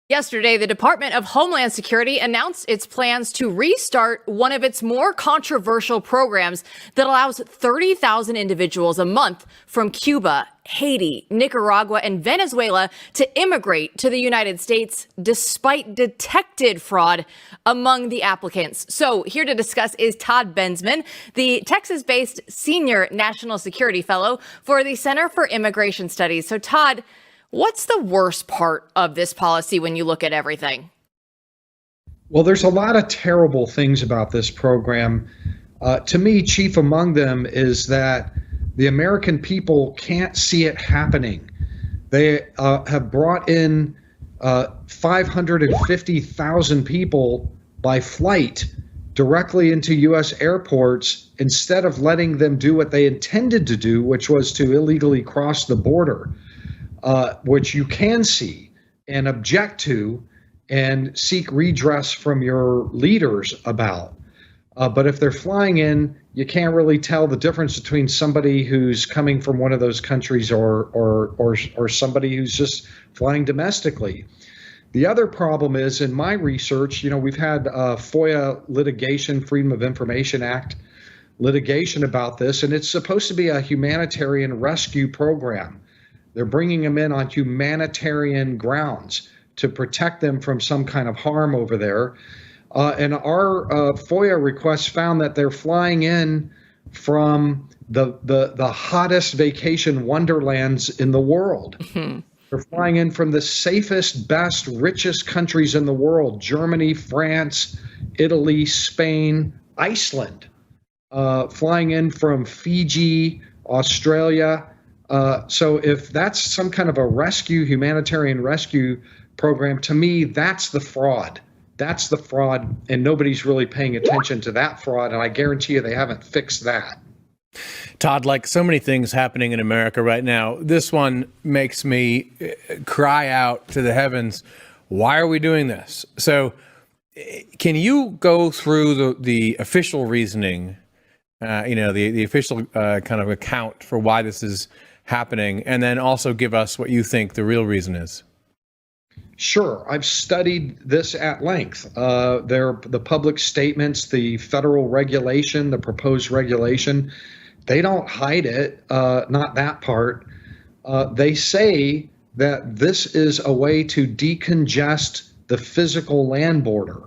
Yesterday, the Department of Homeland Security announced its plans to restart one of its more controversial programs that allows 30,000 individuals a month from Cuba, Haiti, Nicaragua, and Venezuela to immigrate to the United States despite detected fraud among the applicants. So here to discuss is Todd Bensman, the Texas-based Senior National Security Fellow for the Center for Immigration Studies. So Todd, what's the worst part of this policy when you look at everything? Well, there's a lot of terrible things about this program. To me, chief among them is that the American people can't see it happening. They have brought in 550,000 people by flight directly into U.S. airports instead of letting them do what they intended to do, which was to illegally cross the border. Which you can see and object to and seek redress from your leaders about. But if they're flying in, you can't really tell the difference between somebody who's coming from one of those countries or somebody who's just flying domestically. The other problem is, in my research, we've had FOIA litigation, Freedom of Information Act litigation about this, and it's supposed to be a humanitarian rescue program. They're bringing them in on humanitarian grounds to protect them from some kind of harm over there. And our FOIA requests found that they're flying in from the hottest vacation wonderlands in the world. Mm-hmm. They're flying in from the safest, best, richest countries in the world: Germany, France, Italy, Spain, Iceland. Flying in from Fiji, Australia. So if that's some kind of a humanitarian rescue program, to me, that's the fraud. That's the fraud, and nobody's really paying attention to that fraud, and I guarantee you they haven't fixed that. Todd, like so many things happening in America right now, this one makes me cry out to the heavens, why are we doing this? So can you go through the official reasoning, the official kind of account for why this is happening, and then also give us what you think the real reason is? Sure. I've studied this at length. The public statements, the federal regulation, the proposed regulation, they don't hide it, not that part. They say that this is a way to decongest the physical land border,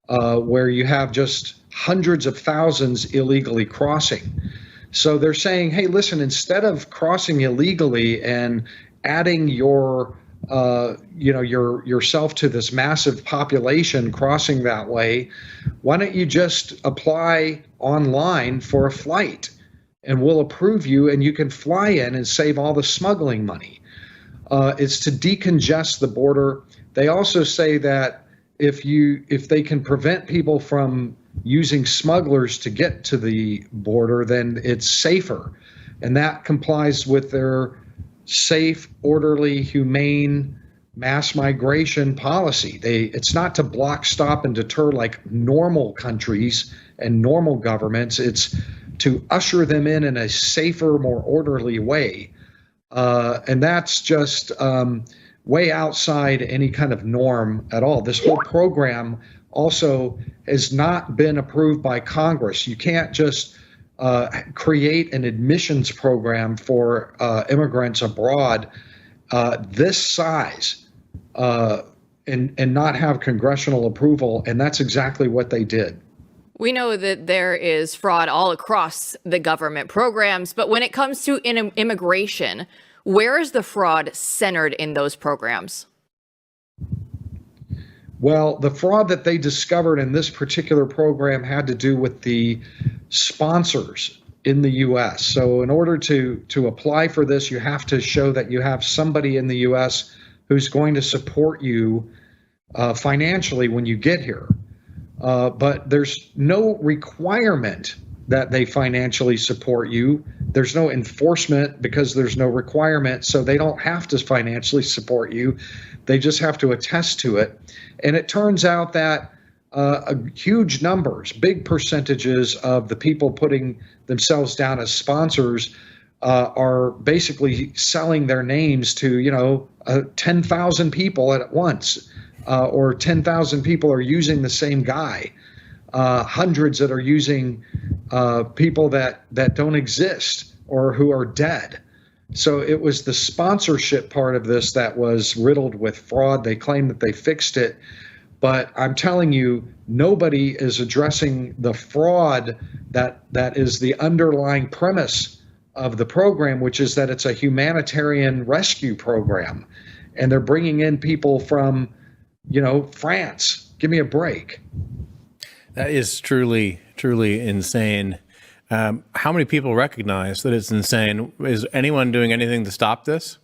where you have just hundreds of thousands illegally crossing. So they're saying, hey, listen, instead of crossing illegally and adding yourself to this massive population crossing that way, why don't you just apply online for a flight and we'll approve you and you can fly in and save all the smuggling money. It's to decongest the border. They also say that if they can prevent people from using smugglers to get to the border, then it's safer. And that complies with their safe, orderly, humane mass migration policy. It's not to block, stop, and deter like normal countries and normal governments. It's to usher them in a safer, more orderly way. And that's just way outside any kind of norm at all. This whole program also has not been approved by Congress. You can't just create an admissions program for immigrants abroad this size and not have congressional approval, and that's exactly what they did. We know that there is fraud all across the government programs, but when it comes to immigration, where is the fraud centered in those programs? Well, the fraud that they discovered in this particular program had to do with the sponsors in the U.S. So in order to apply for this, you have to show that you have somebody in the U.S. who's going to support you financially when you get here. But there's no requirement that they financially support you. There's no enforcement because there's no requirement, so they don't have to financially support you. They just have to attest to it. And it turns out that huge numbers, big percentages of the people putting themselves down as sponsors are basically selling their names to 10,000 people at once, or 10,000 people are using the same guy. Hundreds that are using people that don't exist or who are dead. So it was the sponsorship part of this that was riddled with fraud. They claim that they fixed it, but I'm telling you, nobody is addressing the fraud that is the underlying premise of the program, which is that it's a humanitarian rescue program, and they're bringing in people from, France. Give me a break. That is truly, truly insane. How many people recognize that it's insane? Is anyone doing anything to stop this?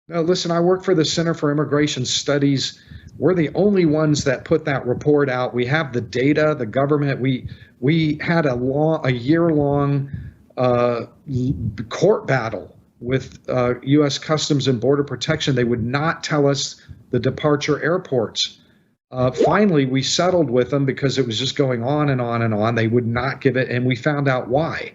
No, listen, I work for the Center for Immigration Studies. We're the only ones that put that report out. We have the data, the government. We had a year-long court battle with U.S. Customs and Border Protection. They would not tell us the departure airports. Finally, we settled with them because it was just going on and on and on. They would not give it, and we found out why.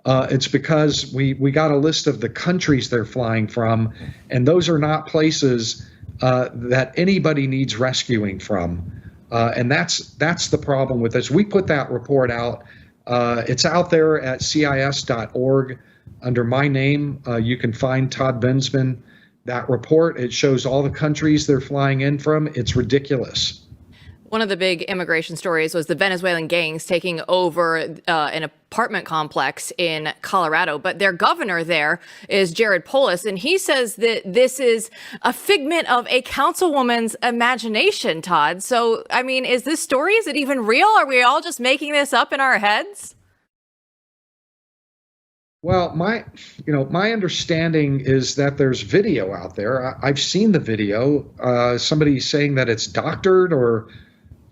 It's because we got a list of the countries they're flying from, and those are not places that anybody needs rescuing from. And that's the problem with this. We put that report out. It's out there at CIS.org under my name. You can find Todd Bensman. That report, it shows all the countries they're flying in from. It's ridiculous. One of the big immigration stories was the Venezuelan gangs taking over an apartment complex in Colorado. But their governor there is Jared Polis, and he says that this is a figment of a councilwoman's imagination, Todd. So, I mean, is this story, is it even real? Are we all just making this up in our heads? Well, my understanding is that there's video out there. I've seen the video. Somebody saying that it's doctored or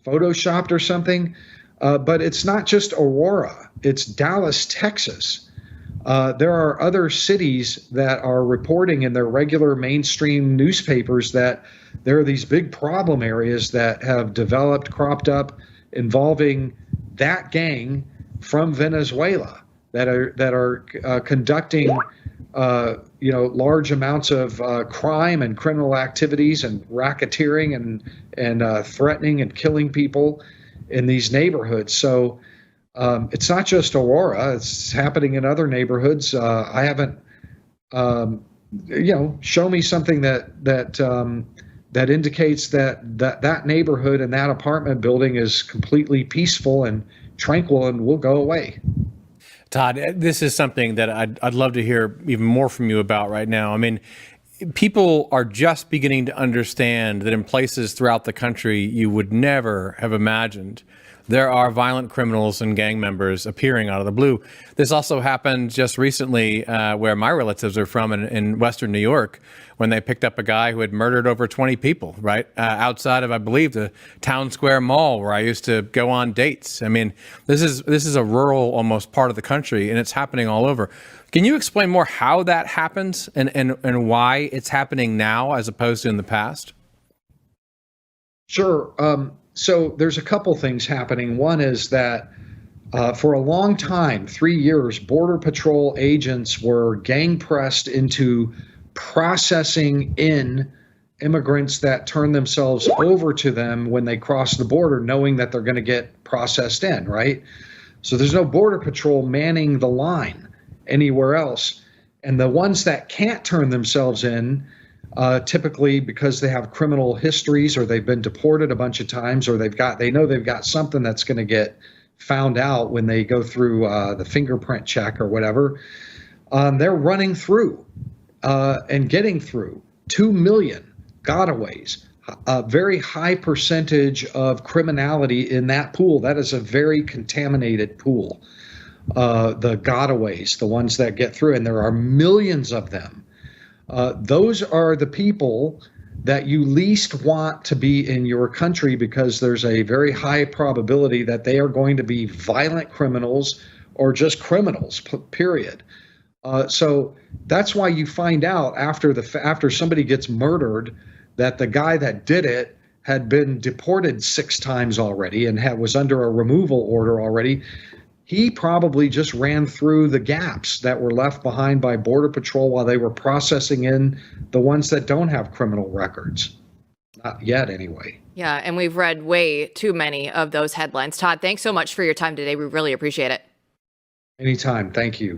photoshopped or something, but it's not just Aurora. It's Dallas, Texas. There are other cities that are reporting in their regular mainstream newspapers that there are these big problem areas that have developed, cropped up, involving that gang from Venezuela that are conducting large amounts of crime and criminal activities and racketeering and threatening and killing people in these neighborhoods. So it's not just Aurora; it's happening in other neighborhoods. I haven't, show me something that indicates that neighborhood and that apartment building is completely peaceful and tranquil and will go away. Todd, this is something that I'd love to hear even more from you about right now. I mean, people are just beginning to understand that in places throughout the country you would never have imagined, there are violent criminals and gang members appearing out of the blue. This also happened just recently where my relatives are from in Western New York, when they picked up a guy who had murdered over 20 people, right, outside of, I believe, the Town Square Mall where I used to go on dates. I mean, this is a rural almost part of the country, and it's happening all over. Can you explain more how that happens and why it's happening now as opposed to in the past? Sure. So there's a couple things happening. One is that for a long time, 3 years, Border Patrol agents were gang pressed into processing in immigrants that turn themselves over to them when they cross the border, knowing that they're going to get processed in, right? So there's no Border Patrol manning the line anywhere else. And the ones that can't turn themselves in, typically because they have criminal histories or they've been deported a bunch of times, or they know they've got something that's going to get found out when they go through the fingerprint check or whatever, they're running through and getting through 2 million gotaways, a very high percentage of criminality in that pool. That is a very contaminated pool. The gotaways, the ones that get through, and there are millions of them. Those are the people that you least want to be in your country because there's a very high probability that they are going to be violent criminals or just criminals, period. So that's why you find out after somebody gets murdered that the guy that did it had been deported 6 times already and was under a removal order already. he probably just ran through the gaps that were left behind by Border Patrol while they were processing in the ones that don't have criminal records. Not yet, anyway. Yeah, and we've read way too many of those headlines. Todd, thanks so much for your time today. We really appreciate it. Anytime. Thank you.